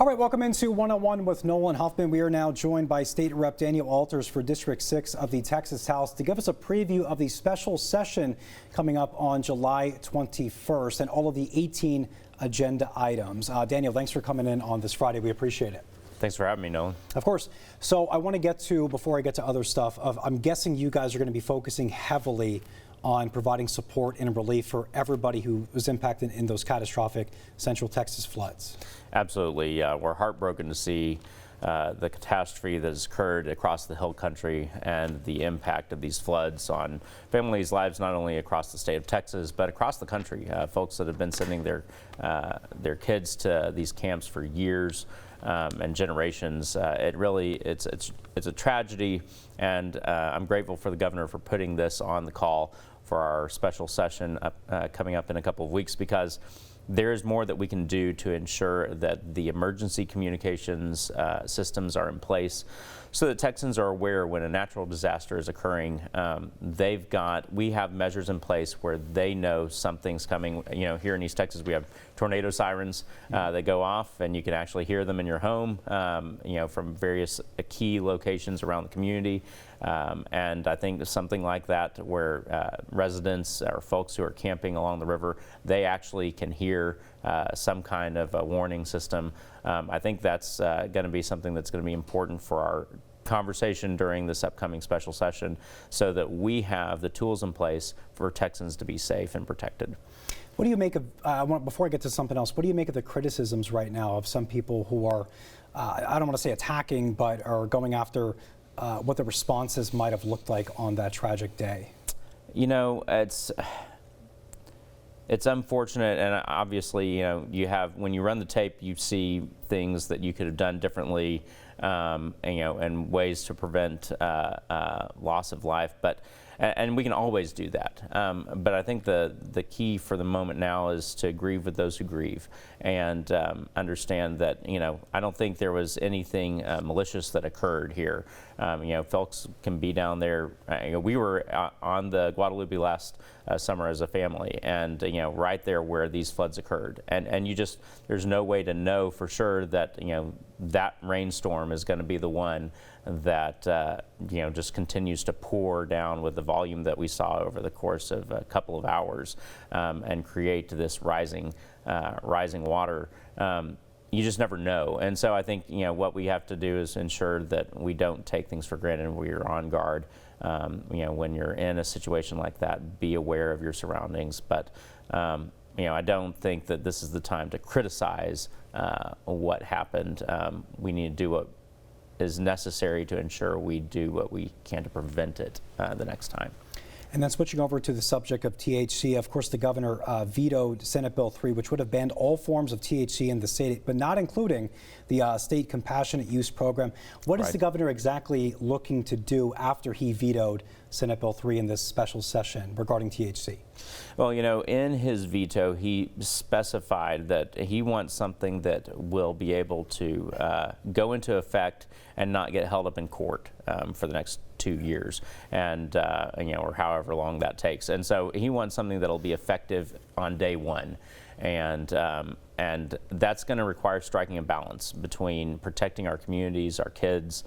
All right, welcome into 101 with Nolan Hoffman. We are now joined by State Rep Daniel Alders for District 6 of the Texas House to give us a preview of the special session coming up on July 21st and all of the 18 agenda items. Daniel, thanks for coming in on this Friday. We appreciate it. Thanks for having me, Nolan. Of course. So I want to get to, before I get to other stuff, I'm guessing you guys are going to be focusing heavily on providing support and relief for everybody who was impacted in those catastrophic Central Texas floods. Absolutely. We're heartbroken to see the catastrophe that has occurred across the hill country and the impact of these floods on families' lives, not only across the state of Texas, but across the country. Folks that have been sending their kids to these camps for years and generations. It's a tragedy, and I'm grateful for the governor for putting this on the call for our special session coming up in a couple of weeks, because there is more that we can do to ensure that the emergency communications systems are in place so that Texans are aware when a natural disaster is occurring. We have measures in place where they know something's coming. You know, here in East Texas, we have tornado sirens that go off, and you can actually hear them in your home, from various key locations around the community. And I think something like that where residents or folks who are camping along the river, they actually can hear some kind of a warning system. I think that's going to be something that's going to be important for our conversation during this upcoming special session, so that we have the tools in place for Texans to be safe and protected. What do you make of, before I get to something else, what do you make of the criticisms right now of some people who are, I don't want to say attacking, but are going after what the responses might have looked like on that tragic day? You know, it's unfortunate, and obviously, when you run the tape, you see things that you could have done differently, and ways to prevent loss of life. And we can always do that. But I think the key for the moment now is to grieve with those who grieve, and understand that, I don't think there was anything malicious that occurred here. Folks can be down there. We were on the Guadalupe last summer as a family, and right there where these floods occurred. And there's no way to know for sure that that rainstorm is going to be the one that just continues to pour down with the volume that we saw over the course of a couple of hours, and create this rising water. You just never know. And so I think what we have to do is ensure that we don't take things for granted and we are on guard. When you're in a situation like that, be aware of your surroundings. But I don't think that this is the time to criticize what happened. We need to do what is necessary to ensure we do what we can to prevent it the next time. And then switching over to the subject of THC, of course, the governor vetoed Senate Bill 3, which would have banned all forms of THC in the state, but not including the state compassionate use program. What is the governor exactly looking to do after he vetoed Senate Bill 3 in this special session regarding THC? Well, in his veto, he specified that he wants something that will be able to go into effect and not get held up in court for the next 2 years, and or however long that takes. And so he wants something that'll be effective on day one, and that's going to require striking a balance between protecting our communities, our kids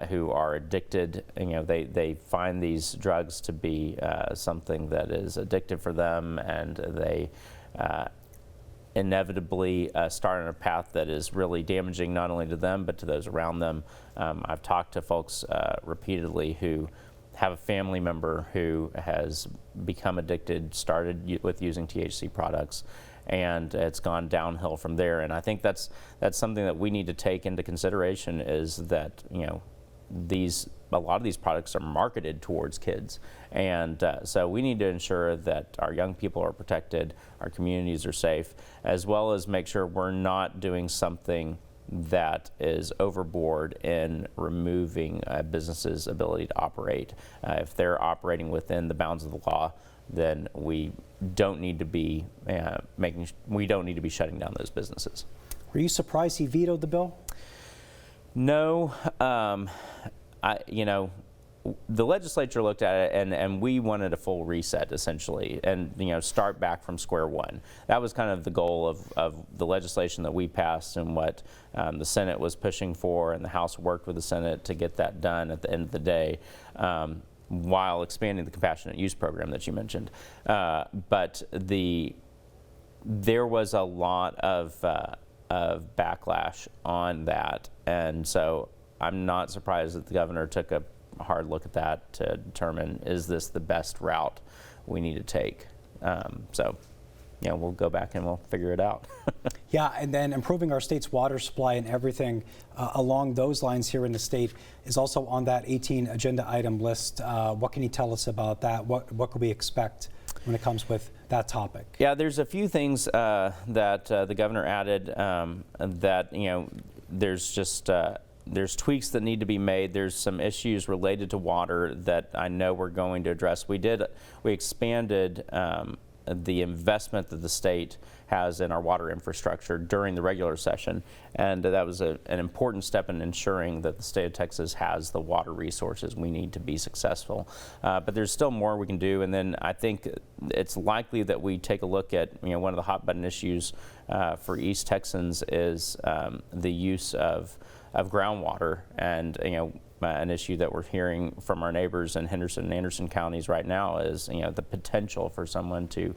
who are addicted. They find these drugs to be something that is addictive for them, and they inevitably start on a path that is really damaging not only to them but to those around them. I've talked to folks repeatedly who have a family member who has become addicted, started with using THC products, and it's gone downhill from there. And I think that's something that we need to take into consideration, is that a lot of these products are marketed towards kids, and so we need to ensure that our young people are protected, our communities are safe, as well as make sure we're not doing something that is overboard in removing businesses' ability to operate. If they're operating within the bounds of the law, then we don't need to be shutting down those businesses. Were you surprised he vetoed the bill? No, the legislature looked at it, and we wanted a full reset essentially, and start back from square one. That was kind of the goal of the legislation that we passed, and what the Senate was pushing for, and the House worked with the Senate to get that done at the end of the day, while expanding the compassionate use program that you mentioned. But there was a lot of backlash on that, and so I'm not surprised that the governor took a hard look at that to determine, is this the best route we need to take? So, we'll go back and we'll figure it out. Yeah, and then improving our state's water supply and everything along those lines here in the state is also on that 18 agenda item list. What can you tell us about that? What could we expect when it comes with that topic? Yeah, there's a few things that the governor added that, there's tweaks that need to be made. There's some issues related to water that I know we're going to address. We expanded the investment that the state has in our water infrastructure during the regular session, and that was an important step in ensuring that the state of Texas has the water resources we need to be successful. But there's still more we can do, and then I think it's likely that we take a look at, one of the hot button issues for East Texans is the use of groundwater, and an issue that we're hearing from our neighbors in Henderson and Anderson counties right now is the potential for someone to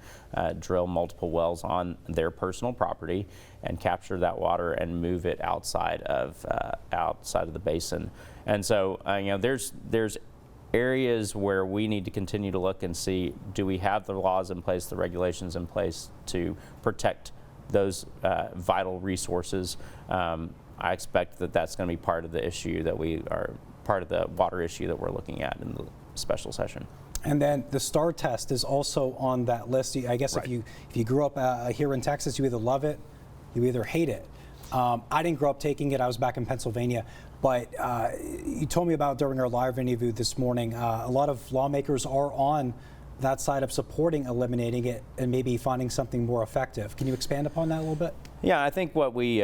drill multiple wells on their personal property and capture that water and move it outside of the basin. And so there's areas where we need to continue to look and see, do we have the laws in place, the regulations in place to protect those vital resources? I expect that that's going to be part of the issue that part of the water issue that we're looking at in the special session. And then the STAR test is also on that list. I guess Right. if you grew up here in Texas, you either love it, you either hate it. I didn't grow up taking it. I was back in Pennsylvania. But you told me about during our live interview this morning, a lot of lawmakers are on that side of supporting eliminating it and maybe finding something more effective. Can you expand upon that a little bit? Yeah, I think what we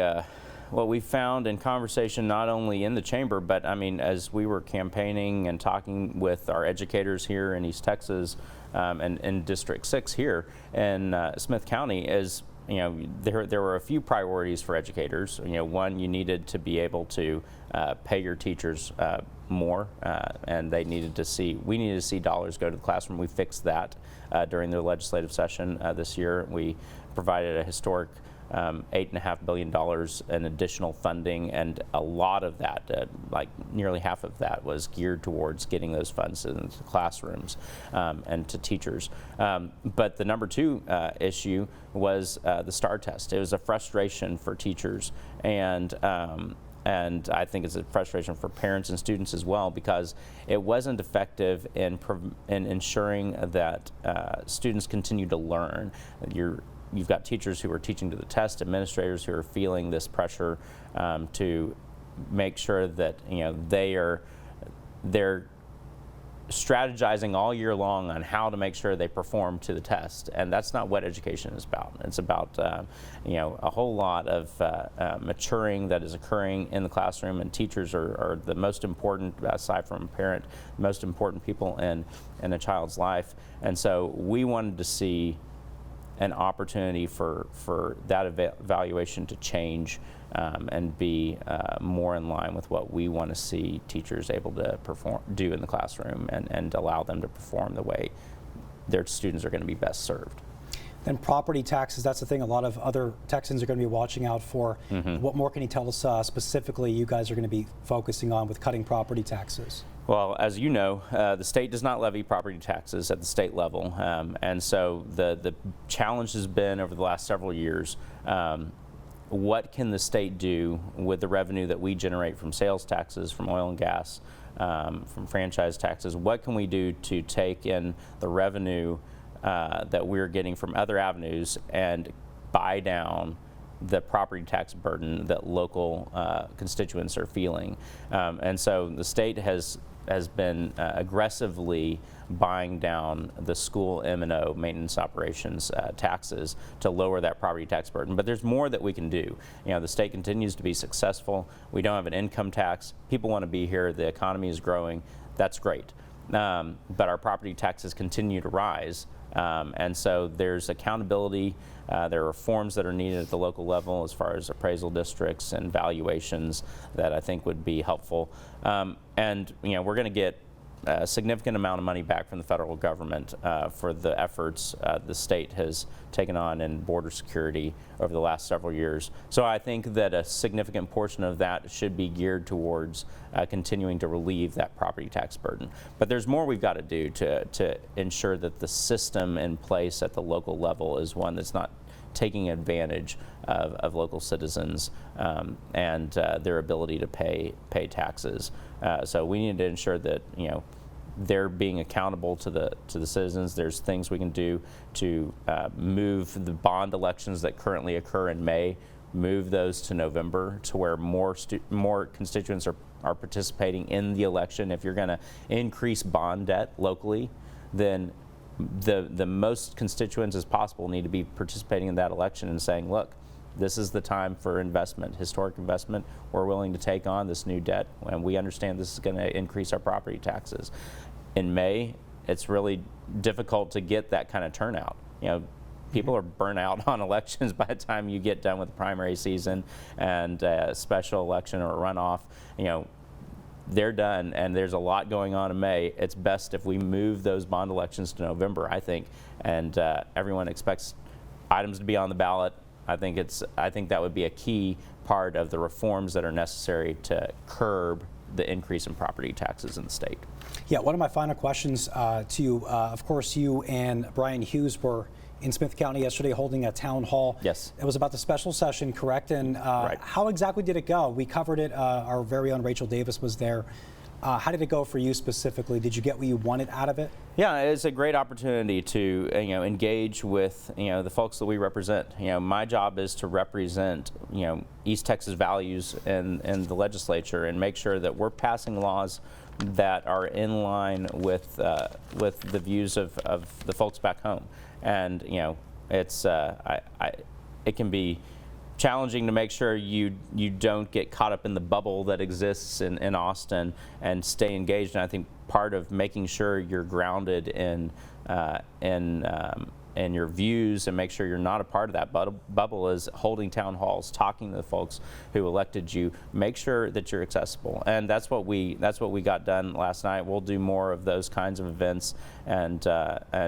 found in conversation, not only in the chamber, but as we were campaigning and talking with our educators here in East Texas and in District 6 here in Smith County, is there were a few priorities for educators. One, you needed to be able to pay your teachers more, and we needed to see dollars go to the classroom. We fixed that during the legislative session this year. We provided a historic $8.5 billion in additional funding, and a lot of that, like nearly half of that, was geared towards getting those funds into classrooms and to teachers. But the number two issue was the STAR test. It was a frustration for teachers, and I think it's a frustration for parents and students as well, because it wasn't effective in ensuring that students continue to learn. You've got teachers who are teaching to the test, administrators who are feeling this pressure to make sure that they're strategizing all year long on how to make sure they perform to the test, and that's not what education is about. It's about a whole lot of maturing that is occurring in the classroom, and teachers are the most important, aside from a parent, most important people in a child's life. And so we wanted to see an opportunity for that evaluation to change and be more in line with what we want to see teachers able to do in the classroom, and allow them to perform the way their students are going to be best served. Then property taxes, that's the thing a lot of other Texans are going to be watching out for. Mm-hmm. What more can you tell us specifically you guys are going to be focusing on with cutting property taxes? Well, as you know, the state does not levy property taxes at the state level, and so the challenge has been over the last several years, what can the state do with the revenue that we generate from sales taxes, from oil and gas, from franchise taxes? What can we do to take in the revenue that we're getting from other avenues and buy down the property tax burden that local constituents are feeling? And so the state has been aggressively buying down the school M&O, maintenance operations taxes, to lower that property tax burden. But there's more that we can do. The state continues to be successful. We don't have an income tax. People want to be here. The economy is growing. that's great. But our property taxes continue to rise. And so there's accountability. There are reforms that are needed at the local level as far as appraisal districts and valuations that I think would be helpful. And we're going to get a significant amount of money back from the federal government for the efforts the state has taken on in border security over the last several years. So I think that a significant portion of that should be geared towards continuing to relieve that property tax burden. But there's more we've got to do to ensure that the system in place at the local level is one that's not taking advantage of local citizens and their ability to pay taxes. So we need to ensure that they're being accountable to the citizens. There's things we can do to move the bond elections that currently occur in May, move those to November, to where more constituents are participating in the election. If you're going to increase bond debt locally, then the most constituents as possible need to be participating in that election and saying, look, this is the time for investment, historic investment. We're willing to take on this new debt, and we understand this is going to increase our property taxes. In May, it's really difficult to get that kind of turnout. People are burnt out on elections by the time you get done with the primary season and a special election or a runoff. They're done, and there's a lot going on in May. It's best if we move those bond elections to November, I think, and everyone expects items to be on the ballot. I think that would be a key part of the reforms that are necessary to curb the increase in property taxes in the state. Yeah, one of my final questions to you, of course, you and Brian Hughes were in Smith County yesterday holding a town hall. Yes. It was about the special session, correct? And right. How exactly did it go? We covered it. Our very own Rachel Davis was there. How did it go for you specifically? Did you get what you wanted out of it? Yeah, it's a great opportunity to engage with the folks that we represent. My job is to represent East Texas values in the legislature and make sure that we're passing laws that are in line with the views of the folks back home. And it's it can be challenging to make sure you don't get caught up in the bubble that exists in Austin and stay engaged. And I think part of making sure you're grounded in your views and make sure you're not a part of that bubble is holding town halls, talking to the folks who elected you. Make sure that you're accessible, and that's what we got done last night. We'll do more of those kinds of events and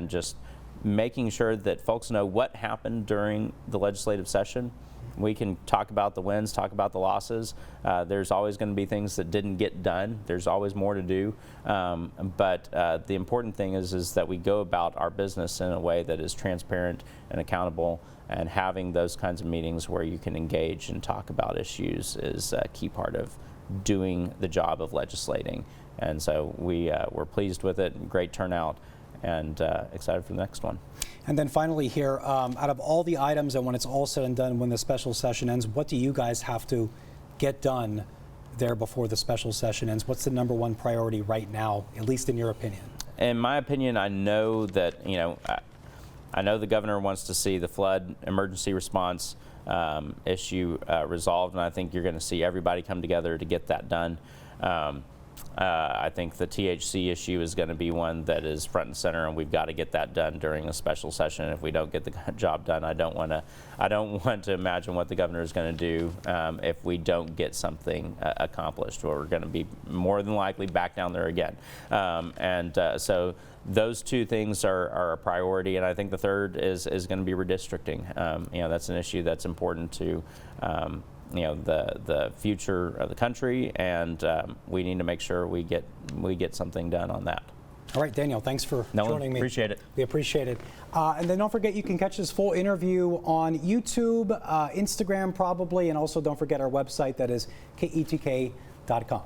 just making sure that folks know what happened during the legislative session. We can talk about the wins, talk about the losses. There's always going to be things that didn't get done. There's always more to do. But the important thing is that we go about our business in a way that is transparent and accountable, and having those kinds of meetings where you can engage and talk about issues is a key part of doing the job of legislating. And so we're pleased with it, great turnout, and excited for the next one. And then finally here, out of all the items and when it's all said and done, when the special session ends, what do you guys have to get done there before the special session ends? What's the #1 priority right now, at least in your opinion? In my opinion, I know that, I know the governor wants to see the flood emergency response issue resolved, and I think you're going to see everybody come together to get that done. I think the THC issue is going to be one that is front and center, and we've got to get that done during a special session. If we don't get the job done, I don't want to imagine what the governor is going to do if we don't get something accomplished. We're going to be more than likely back down there again. So those two things are a priority, and I think the third is going to be redistricting. That's an issue that's important to the future of the country, and we need to make sure we get something done on that. All right, Daniel, thanks for joining me. Appreciate it. We appreciate it. And then don't forget, you can catch this full interview on YouTube, Instagram probably, and also don't forget our website, that is KETK.com.